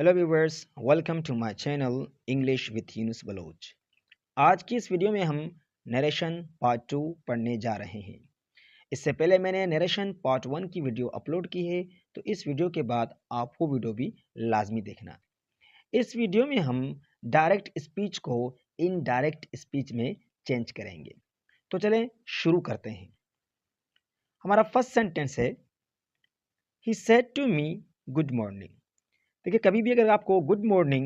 Hello viewers, welcome to my channel English with Yunus Baloch. आज की इस वीडियो में हम नरेशन पार्ट 2 पढ़ने जा रहे हैं। इससे पहले मैंने नरेशन पार्ट 1 की वीडियो अपलोड की है, तो इस वीडियो के बाद आप वो वीडियो भी लाजमी देखना। इस वीडियो में हम डायरेक्ट स्पीच को इनडायरेक्ट स्पीच में चेंज करेंगे। तो चलें शुरू करते हैं। हमारा फर्स्ट सेंटेंस है, he said to me good morning. देखिए, कभी भी अगर आपको good morning,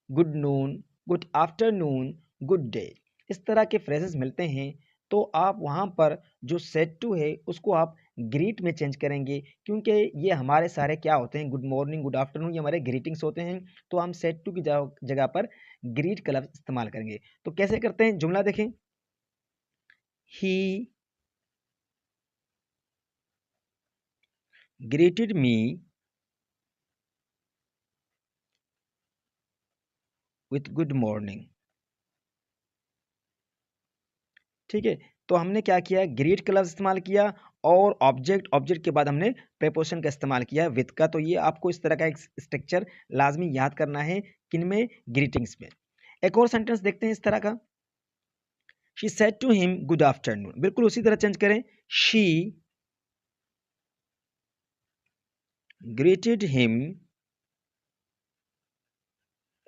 good noon, good afternoon, good day इस तरह के फ्रेजेस मिलते हैं, तो आप वहाँ पर जो सेड टू है उसको आप ग्रीट में चेंज करेंगे, क्योंकि ये हमारे सारे क्या होते हैं, गुड मॉर्निंग, गुड आफ्टरनून, ये हमारे ग्रीटिंग्स होते हैं। तो हम सेड टू की जगह पर ग्रीट का लफ्ज इस्तेमाल करेंगे। तो कैसे करते हैं, जुमला देखें। ही greeted me with good morning. ठीक है, तो हमने क्या किया, ग्रीट का लफ्ज इस्तेमाल किया और ऑब्जेक्ट, ऑब्जेक्ट के बाद हमने प्रेपोजिशन का इस्तेमाल किया विथ का। तो ये आपको इस तरह का एक स्ट्रक्चर लाजमी याद करना है, किनमें, ग्रीटिंग्स में। एक और सेंटेंस देखते हैं इस तरह का, she said to him good afternoon. बिल्कुल उसी तरह चेंज करें, she greeted him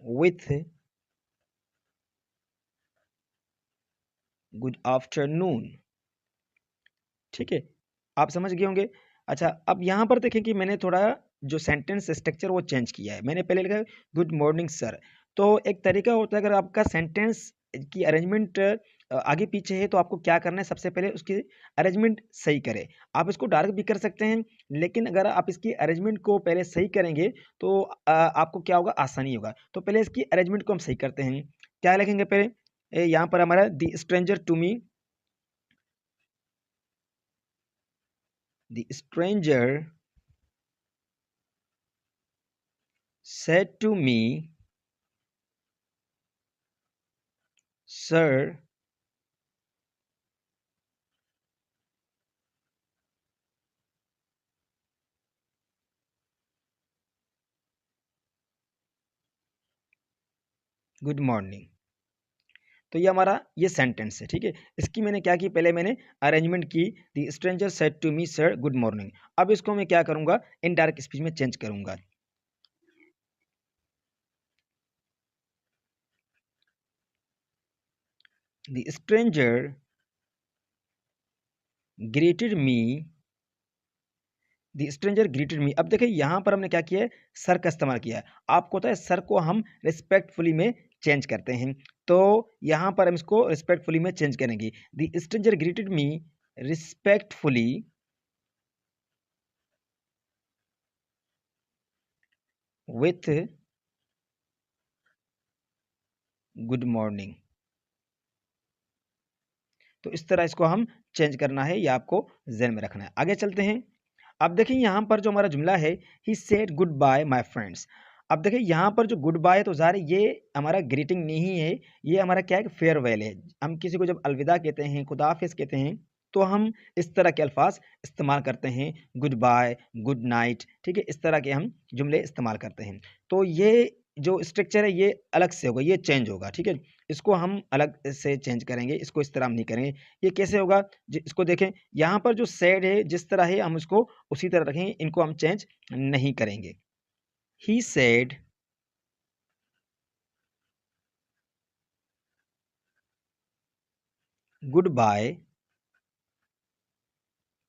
with good afternoon. ठीक है, आप समझ गए होंगे। अच्छा, अब यहाँ पर देखें कि मैंने थोड़ा जो सेंटेंस स्ट्रक्चर वो चेंज किया है। मैंने पहले लिखा गुड मॉर्निंग सर। तो एक तरीका होता है, अगर आपका सेंटेंस की अरेंजमेंट आगे पीछे है, तो आपको क्या करना है, सबसे पहले उसकी अरेंजमेंट सही करें। आप इसको डायरेक्ट भी कर सकते हैं, लेकिन अगर आप इसकी अरेंजमेंट को पहले सही करेंगे तो आपको क्या होगा, आसानी होगा। तो पहले इसकी अरेंजमेंट को हम सही करते हैं। क्या लिखेंगे पहले, यहाँ पर हमारा the stranger to me, the stranger said to me, sir, good morning. तो ये हमारा ये सेंटेंस है। ठीक है, इसकी मैंने क्या की, पहले मैंने अरेंजमेंट की, the stranger said to me sir good morning. अब इसको मैं क्या करूंगा, इनडायरेक्ट स्पीच में चेंज करूंगा। The stranger greeted me, the stranger greeted me. अब देखिए, यहां पर हमने क्या किया है, सर का इस्तेमाल किया है। आपको पता है, सर को हम रिस्पेक्टफुली में चेंज करते हैं। तो यहां पर हम इसको रिस्पेक्टफुली में चेंज करेंगे, the stranger greeted me respectfully with good morning. तो इस तरह इसको हम चेंज करना है, ये आपको ज़हन में रखना है। आगे चलते हैं। अब देखिए, यहाँ पर जो हमारा जुमला है, he said good bye my friends. अब देखिए, यहाँ पर जो गुड बाय, तो ज़ाहिर है ये हमारा ग्रीटिंग नहीं है, ये हमारा क्या है, फेयरवेल है। हम किसी को जब अलविदा कहते हैं, खुदा हाफिज़ कहते हैं, तो हम इस तरह के अल्फाज इस्तेमाल करते हैं, गुड बाय, गुड नाइट। ठीक है, इस तरह के हम जुमले इस्तेमाल करते हैं। तो ये जो स्ट्रक्चर है ये अलग से होगा, ये चेंज होगा। ठीक है, इसको हम अलग से चेंज करेंगे, इसको इस तरह हम नहीं करेंगे। ये कैसे होगा, इसको देखें, यहाँ पर जो सैड है जिस तरह है हम उसको उसी तरह रखेंगे, इनको हम चेंज नहीं करेंगे। He said good by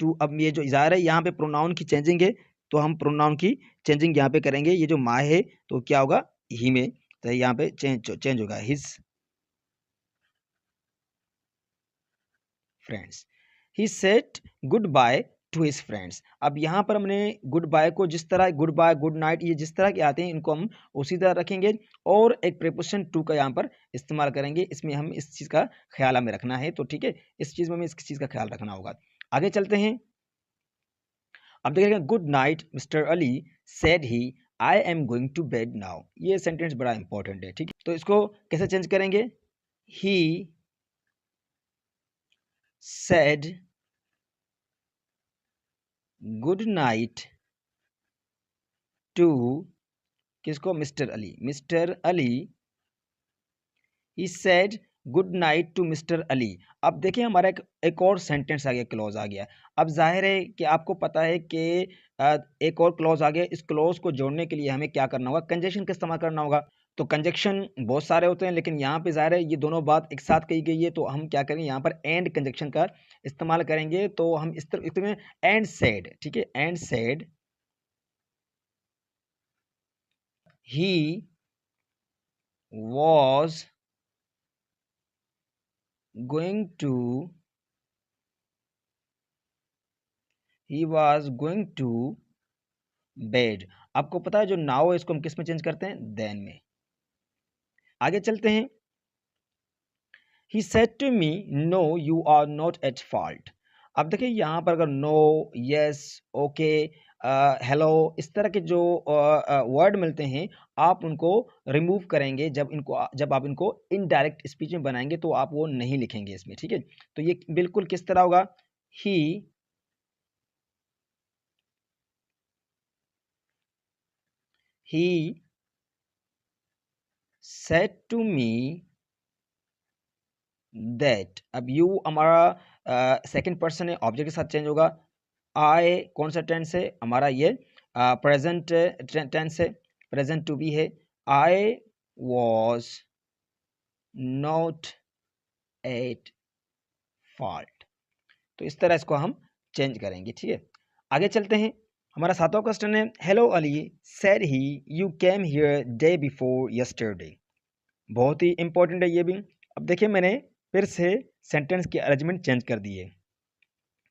two. अब ये जो इज़ार है, यहाँ पे प्रोनाउन की चेंजिंग है, तो हम प्रोनाउन की चेंजिंग यहाँ पे करेंगे। ये जो माय है, तो क्या होगा, ही में, तो यहाँ पे चेंज होगा, his friends. He said good by two his friends. अब यहाँ पर हमने गुड बाय को जिस तरह, गुड बाय, गुड नाइट, ये जिस तरह के आते हैं, इनको हम उसी तरह रखेंगे और एक प्रीपोजिशन टू का यहाँ पर इस्तेमाल करेंगे। इसमें हम इस चीज़ का ख्याल हमें रखना है। तो ठीक है, इस चीज़ में हमें इस चीज़ का ख्याल रखना होगा। आगे चलते हैं। अब देखिएगा, good night Mister Ali said he, I am going to bed now. ये सेंटेंस बड़ा इंपॉर्टेंट है। ठीक है, तो इसको कैसे चेंज करेंगे, he said good night to किसको? Mister Ali. Mister Ali he said good night to Mister Ali. अब देखिए हमारा एक और सेंटेंस आ गया, क्लॉज आ गया। अब जाहिर है कि आपको पता है कि एक और क्लॉज आ गया। इस क्लॉज को जोड़ने के लिए हमें क्या करना होगा? कंजक्शन का इस्तेमाल करना होगा। तो कंजक्शन बहुत सारे होते हैं, लेकिन यहाँ पे जाहिर है ये दोनों बात एक साथ कही गई है, तो हम क्या करेंगे? यहाँ पर एंड कंजक्शन का इस्तेमाल करेंगे। तो हम इस तरह इसमें एंड सेड, ठीक है, and said he was going to he was going to bed। आपको पता है जो नाउ है इसको हम किस में चेंज करते हैं? देन में। आगे चलते हैं। he said to me no you are not at fault। अब देखिए यहाँ पर अगर नो, यस, ओके, हेलो, इस तरह के जो वर्ड मिलते हैं, आप उनको रिमूव करेंगे जब आप इनको इनडायरेक्ट स्पीच में बनाएंगे, तो आप वो नहीं लिखेंगे इसमें, ठीक है। तो ये बिल्कुल किस तरह होगा? ही he said to me that। अब यू हमारा सेकंड पर्सन है, ऑब्जेक्ट के साथ चेंज होगा। आई कौन सा टेंस है? हमारा ये प्रेजेंट टेंस है, प्रेजेंट टू बी है। I was not at fault. तो इस तरह इसको हम चेंज करेंगे, ठीक है। आगे चलते हैं। हमारा सातवां क्वेश्चन है, hello Ali said he you came here day before yesterday. बहुत ही इंपॉर्टेंट है ये भी। अब देखिए मैंने फिर से सेंटेंस की अरेंजमेंट चेंज कर दी है।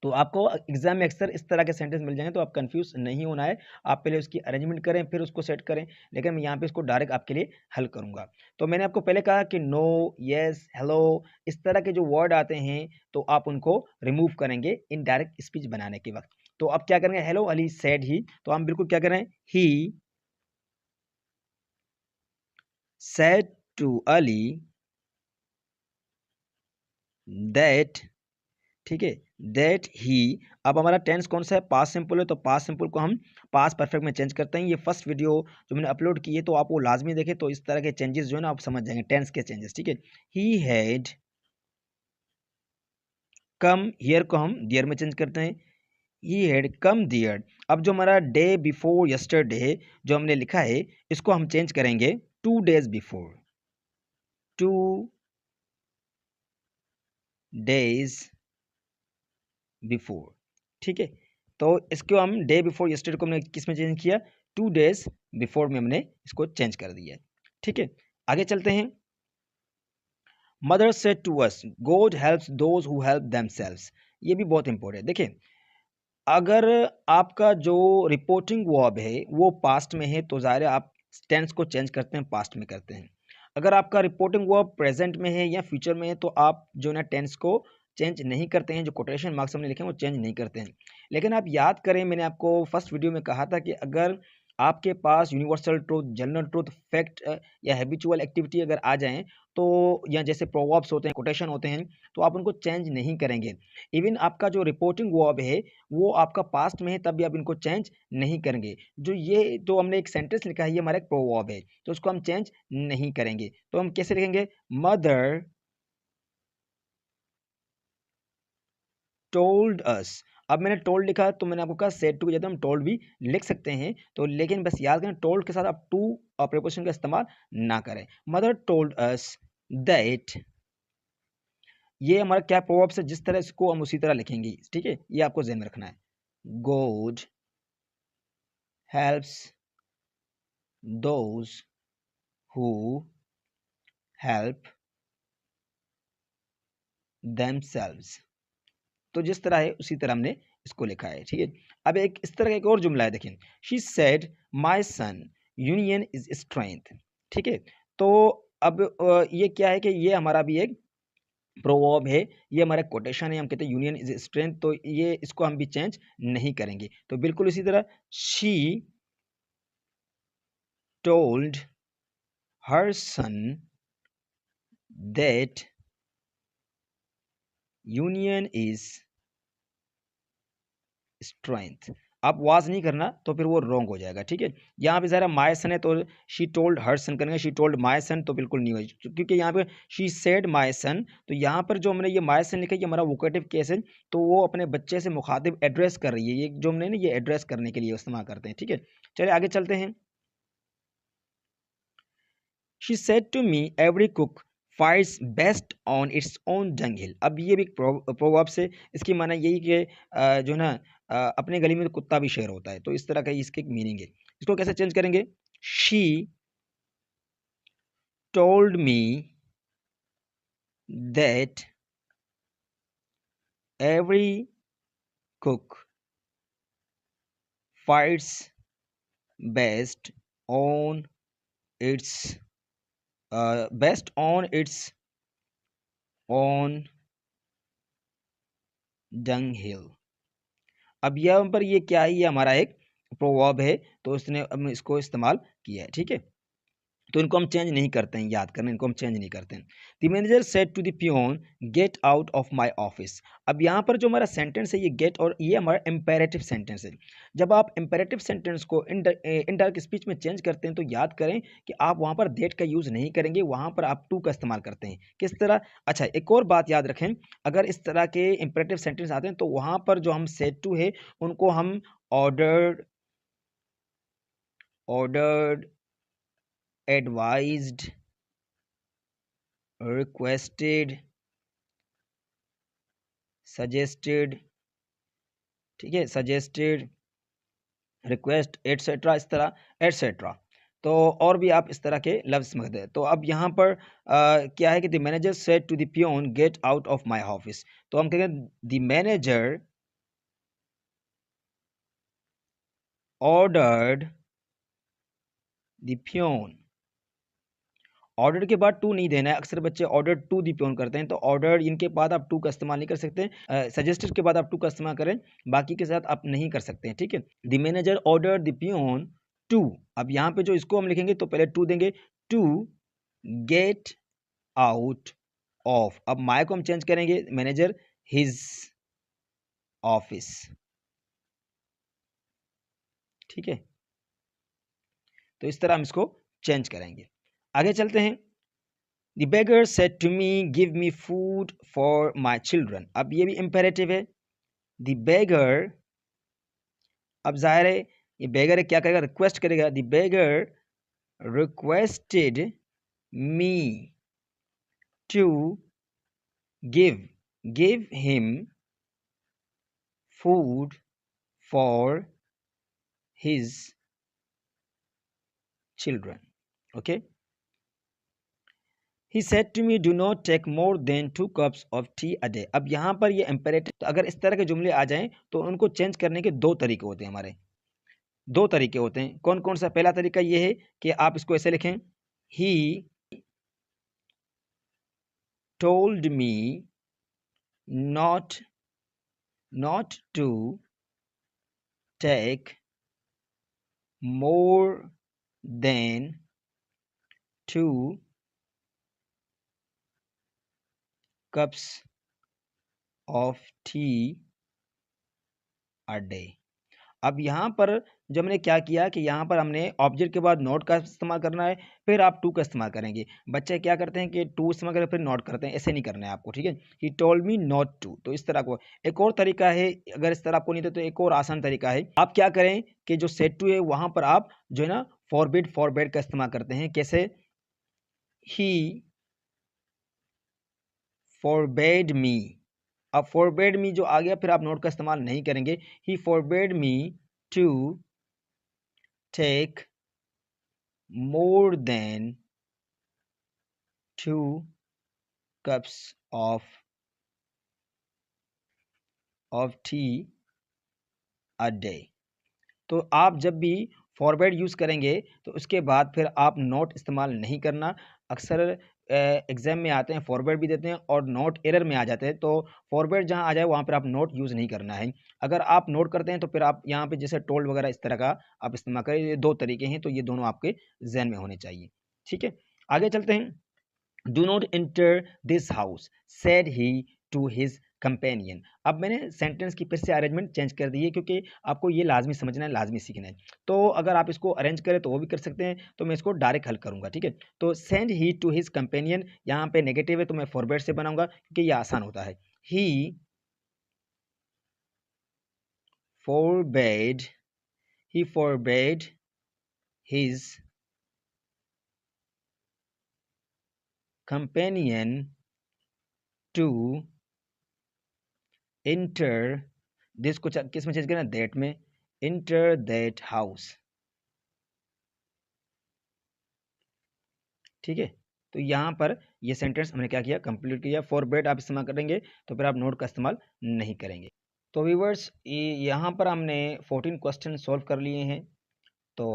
तो आपको एग्जाम में अक्सर इस तरह के सेंटेंस मिल जाएंगे, तो आप कंफ्यूज नहीं होना है। आप पहले उसकी अरेंजमेंट करें फिर उसको सेट करें, लेकिन मैं यहाँ पे इसको डायरेक्ट आपके लिए हल करूंगा। तो मैंने आपको पहले कहा कि नो, यस, हेलो, इस तरह के जो वर्ड आते हैं तो आप उनको रिमूव करेंगे इनडायरेक्ट स्पीच बनाने के वक्त। तो अब क्या करेंगे? हेलो अली सेड ही, तो हम बिल्कुल क्या करें? He said to Ali that, ठीक है, दैट ही। अब हमारा टेंस कौन सा है? पास्ट सिंपल है, तो पास्ट सिंपल को हम पास्ट परफेक्ट में चेंज करते हैं। ये फर्स्ट वीडियो जो मैंने अपलोड की है, तो आप वो लाजमी देखें, तो इस तरह के चेंजेस जो है ना आप समझ जाएंगे, टेंस के चेंजेस, ठीक है। ही हैड कम हियर को हम डियर में चेंज करते हैं। He had come dear. अब जो हमारा डे बिफोर यस्टरडे जो हमने लिखा है, इसको हम चेंज करेंगे 2 days बिफोर। 2 days बिफोर, ठीक है। तो इसको हम डे बिफोर यस्टरडे को हमने किस में चेंज किया? 2 days बिफोर में हमने इसको चेंज कर दिया, ठीक है। आगे चलते हैं। Mother said to us God helps those who help themselves. ये भी बहुत इंपॉर्टेंट है। देखिए अगर आपका जो रिपोर्टिंग वर्ब है वो पास्ट में है, तो ज़ाहिर है आप टेंस को चेंज करते हैं, पास्ट में करते हैं। अगर आपका रिपोर्टिंग वर्ब प्रेजेंट में है या फ्यूचर में है, तो आप जो ना टेंस को चेंज नहीं करते हैं। जो कोटेशन मार्क्स हमने लिखे हैं वो चेंज नहीं करते हैं। लेकिन आप याद करें, मैंने आपको फर्स्ट वीडियो में कहा था कि अगर आपके पास universal truth, general truth, fact या हैबिचुअल एक्टिविटी अगर आ जाएं, तो या जैसे प्रोवर्ब्स होते हैं, कोटेशन होते हैं, तो आप उनको चेंज नहीं करेंगे। इवन आपका जो रिपोर्टिंग वर्ब है वो आपका पास्ट में है, तब भी आप इनको चेंज नहीं करेंगे। जो ये तो हमने एक सेंटेंस लिखा है, ये हमारा एक प्रोवर्ब है, तो उसको हम चेंज नहीं करेंगे। तो हम कैसे लिखेंगे? Mother told us. अब मैंने टोल्ड लिखा तो मैंने आपको कहा सेड टू की जगह हम टोल्ड भी लिख सकते हैं, तो लेकिन बस याद करें टोल्ड के साथ आप टू और प्रीपोजिशन का इस्तेमाल ना करें। Mother told us that. ये हमारा क्या प्रोवर्ब है, जिस तरह इसको हम उसी तरह लिखेंगे, ठीक है। ये आपको ध्यान में रखना है। God helps those who help themselves। तो जिस तरह है उसी तरह हमने इसको लिखा है, ठीक है। अब एक इस तरह का एक और जुमला है, देखिए she said my son union is strength, ठीक है। तो अब ये क्या है कि ये हमारा भी एक प्रोवर्ब है, ये हमारा कोटेशन है। हम कहते हैं यूनियन इज स्ट्रेंथ, तो ये इसको हम भी चेंज नहीं करेंगे। तो बिल्कुल इसी तरह she told her son that union is strength. आप वाज नहीं करना तो फिर वो रॉन्ग हो जाएगा, ठीक है। यहाँ पे ज़रा माय सन है तो शी टोल्ड हर सन करेंगे, शी टोल्ड माय सन तो बिल्कुल नहीं होगी, क्योंकि यहाँ पे शी सेड माय सन, तो यहाँ पर जो हमने ये माय सन लिखा है ये हमारा वोकेटिव केस है, तो वो अपने बच्चे से मुखातिब एड्रेस कर रही है, ये जो हमने ना ये एड्रेस करने के लिए इस्तेमाल करते हैं, ठीक है। चलिए आगे चलते हैं। She said to me every cook fights best on its own jungle. अब ये भी प्रोवर्ब से इसकी माना यही कि जो ना अपने गली में तो कुत्ता भी शेर होता है, तो इस तरह का इसके मीनिंग है। इसको कैसे चेंज करेंगे? She told me that every cook fights best on its best on its own dunghill. अब यहाँ पर ये क्या है, ये हमारा एक प्रोवर्ब है, तो उसने अब इसको इस्तेमाल किया है, ठीक है। तो इनको हम चेंज नहीं करते हैं, याद करना, इनको हम चेंज नहीं करते हैं। The manager said to the peon get out of my office. अब यहाँ पर जो हमारा सेंटेंस है ये गेट, और ये हमारा इम्पेरेटिव सेंटेंस है। जब आप इम्पेरेटिव सेंटेंस को इनडायरेक्ट स्पीच में चेंज करते हैं तो याद करें कि आप वहाँ पर दैट का यूज़ नहीं करेंगे, वहाँ पर आप टू का इस्तेमाल करते हैं। किस तरह? अच्छा, एक और बात याद रखें, अगर इस तरह के इम्पेरेटिव सेंटेंस आते हैं तो वहाँ पर जो हम सेड टू है उनको हम ordered, ordered, advised, requested, suggested, ठीक है, suggested, request, etc. इस तरह etc. तो और भी आप इस तरह के लफ्ज समझते हैं। तो अब यहाँ पर क्या है कि the manager said to the peon get out of my office, तो हम कहेंगे the manager ordered the peon. Order के बाद टू नहीं देना है, अक्सर बच्चे ऑर्डर टू दी प्योन करते हैं, तो ऑर्डर इनके बाद आप टू का इस्तेमाल नहीं कर सकते। सजेस्टेड के बाद आप टू का इस्तेमाल करें, बाकी के साथ आप नहीं कर सकते हैं, ठीक है। The manager order the peon to. अब यहाँ पे जो इसको हम लिखेंगे तो पहले टू देंगे, टू गेट आउट ऑफ। अब माय को हम चेंज करेंगे, मैनेजर हिज ऑफिस, ठीक है। तो इस तरह हम इसको चेंज करेंगे। आगे चलते हैं। The beggar said to me, give me food for my children. अब ये भी imperative है। The beggar, अब जाहिर है ये beggar है, क्या करेगा? रिक्वेस्ट करेगा। The beggar requested me to give him food for his children. Okay. He said to me, do not take more than 2 cups of tea a day. अब यहाँ पर ये imperative, तो अगर इस तरह के जुमले आ जाएं तो उनको चेंज करने के दो तरीके होते हैं हमारे, दो तरीके होते हैं। कौन कौन सा? पहला तरीका ये है कि आप इसको ऐसे लिखें, He told me not to take more than 2 cups of tea a day. अब यहाँ पर जब हमने क्या किया कि यहाँ पर हमने ऑब्जेक्ट के बाद नॉट का इस्तेमाल करना है, फिर आप टू का इस्तेमाल करेंगे। बच्चे क्या करते हैं कि टू इस्तेमाल करें फिर नॉट करते हैं, ऐसे नहीं करना है आपको, ठीक है। He told me not to, तो इस तरह को। एक और तरीका है, अगर इस तरह आपको नहीं था तो एक और आसान तरीका है, आप क्या करें कि जो सेड टू है वहाँ पर आप जो है ना फॉरबिड का इस्तेमाल करते हैं। कैसे? ही फॉरबेड मी। अब फॉरबेड मी जो आ गया फिर आप नोट का इस्तेमाल नहीं करेंगे। He forbade me to take more than 2 cups of tea a day. तो आप जब भी फॉरवर्ड यूज़ करेंगे तो उसके बाद फिर आप नोट इस्तेमाल नहीं करना। अक्सर एग्जाम में आते हैं फॉरवर्ड भी देते हैं और नोट एरर में आ जाते हैं, तो फॉरवर्ड जहां आ जाए वहां पर आप नोट यूज़ नहीं करना है। अगर आप नोट करते हैं तो फिर आप यहाँ पे जैसे टोल्ड वगैरह इस तरह का आप इस्तेमाल करें। ये दो तरीके हैं, तो ये दोनों आपके जहन में होने चाहिए, ठीक है। आगे चलते हैं। Do not enter this house said he to his companion. अब मैंने सेंटेंस की फिर से अरेंजमेंट चेंज कर दी है क्योंकि आपको ये लाजमी समझना है, लाजमी सीखना है। तो अगर आप इसको अरेंज करें तो वो भी कर सकते हैं, तो मैं इसको डायरेक्ट हल करूँगा, ठीक है। तो said he to his companion, यहाँ पे नेगेटिव है तो मैं फॉरबेड से बनाऊंगा क्योंकि ये आसान होता है। ही forbade he forbade his companion to enter this, कुछ किस में चेंज करना, दैट में, enter that house, ठीक है। तो यहाँ पर ये सेंटेंस हमने क्या किया, कंप्लीट किया। फॉरबेड आप इस्तेमाल करेंगे तो फिर आप नोट का इस्तेमाल नहीं करेंगे। तो व्यूअर्स यहाँ पर हमने 14 क्वेश्चन सॉल्व कर लिए हैं। तो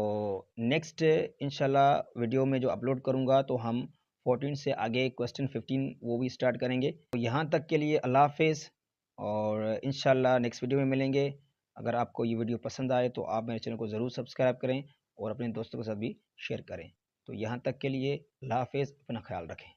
नेक्स्ट इंशाल्लाह वीडियो में जो अपलोड करूँगा तो हम 14 से आगे क्वेश्चन 15 वो भी स्टार्ट करेंगे। तो यहाँ तक के लिए अल्लाह हाफिज़, और इंशाल्लाह नेक्स्ट वीडियो में मिलेंगे। अगर आपको ये वीडियो पसंद आए तो आप मेरे चैनल को ज़रूर सब्सक्राइब करें और अपने दोस्तों के साथ भी शेयर करें। तो यहाँ तक के लिए अल्लाह हाफिज़, अपना ख्याल रखें।